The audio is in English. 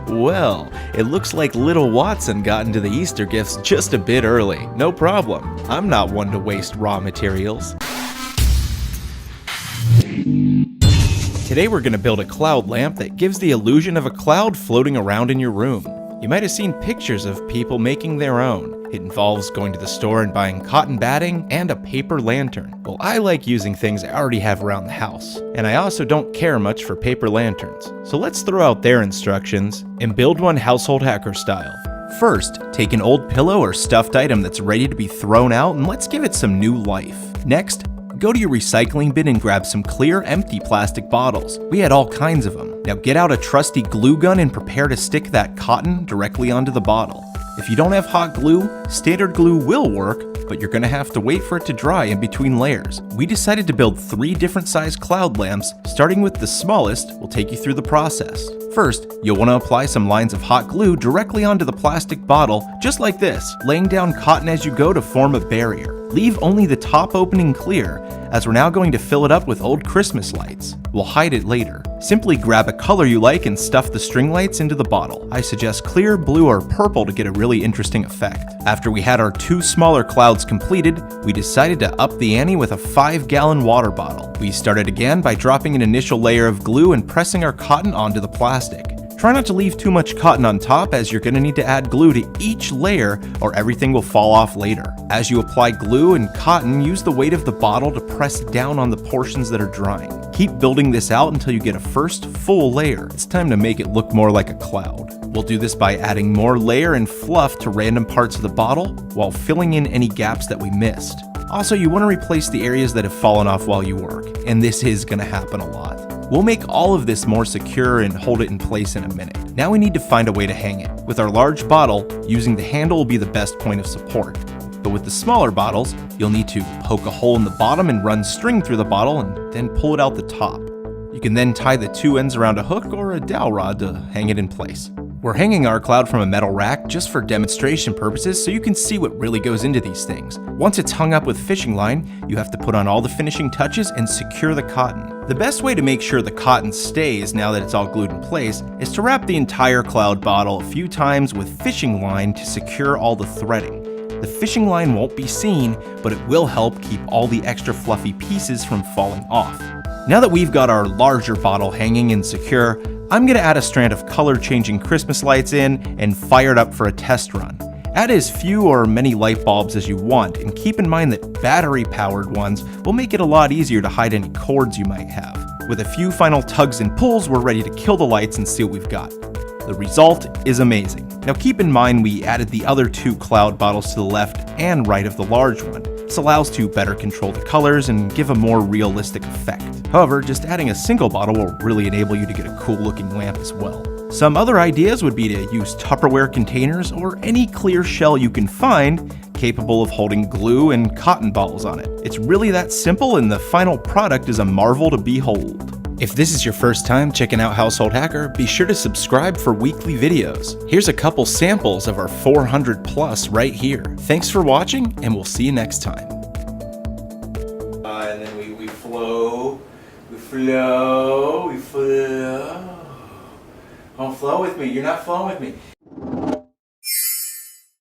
Well, it looks like little Watson got into the Easter gifts just a bit early. No problem. I'm not one to waste raw materials. Today we're going to build a cloud lamp that gives the illusion of a cloud floating around in your room. You might have seen pictures of people making their own. It involves going to the store and buying cotton batting and a paper lantern. Well, I like using things I already have around the house, and I also don't care much for paper lanterns. So let's throw out their instructions and build one household hacker style. First, take an old pillow or stuffed item that's ready to be thrown out and let's give it some new life. Next, go to your recycling bin and grab some clear, empty plastic bottles. We had all kinds of them. Now get out a trusty glue gun and prepare to stick that cotton directly onto the bottle. If you don't have hot glue, standard glue will work, but you're gonna have to wait for it to dry in between layers. We decided to build 3 different sized cloud lamps. Starting with the smallest, we'll take you through the process. First, you'll want to apply some lines of hot glue directly onto the plastic bottle, just like this, laying down cotton as you go to form a barrier. Leave only the top opening clear, as we're now going to fill it up with old Christmas lights. We'll hide it later. Simply grab a color you like and stuff the string lights into the bottle. I suggest clear, blue, or purple to get a really interesting effect. After we had our 2 smaller clouds completed, we decided to up the ante with a 5-gallon water bottle. We started again by dropping an initial layer of glue and pressing our cotton onto the plastic. Try not to leave too much cotton on top, as you're going to need to add glue to each layer or everything will fall off later. As you apply glue and cotton, use the weight of the bottle to press down on the portions that are drying. Keep building this out until you get a first full layer. It's time to make it look more like a cloud. We'll do this by adding more layer and fluff to random parts of the bottle while filling in any gaps that we missed. Also, you want to replace the areas that have fallen off while you work, and this is going to happen a lot. We'll make all of this more secure and hold it in place in a minute. Now we need to find a way to hang it. With our large bottle, using the handle will be the best point of support. But with the smaller bottles, you'll need to poke a hole in the bottom and run string through the bottle and then pull it out the top. You can then tie the 2 ends around a hook or a dowel rod to hang it in place. We're hanging our cloud from a metal rack just for demonstration purposes so you can see what really goes into these things. Once it's hung up with fishing line, you have to put on all the finishing touches and secure the cotton. The best way to make sure the cotton stays now that it's all glued in place is to wrap the entire cloud bottle a few times with fishing line to secure all the threading. The fishing line won't be seen, but it will help keep all the extra fluffy pieces from falling off. Now that we've got our larger bottle hanging and secure, I'm going to add a strand of color-changing Christmas lights in and fire it up for a test run. Add as few or many light bulbs as you want, and keep in mind that battery-powered ones will make it a lot easier to hide any cords you might have. With a few final tugs and pulls, we're ready to kill the lights and see what we've got. The result is amazing. Now keep in mind we added the other 2 cloud bottles to the left and right of the large one. This allows to better control the colors and give a more realistic effect. However, just adding a single bottle will really enable you to get a cool looking lamp as well. Some other ideas would be to use Tupperware containers or any clear shell you can find capable of holding glue and cotton balls on it. It's really that simple, and the final product is a marvel to behold. If this is your first time checking out Household Hacker, be sure to subscribe for weekly videos. Here's a couple samples of our 400 plus right here. Thanks for watching, and we'll see you next time. And then we flow. Don't flow with me. You're not flowing with me.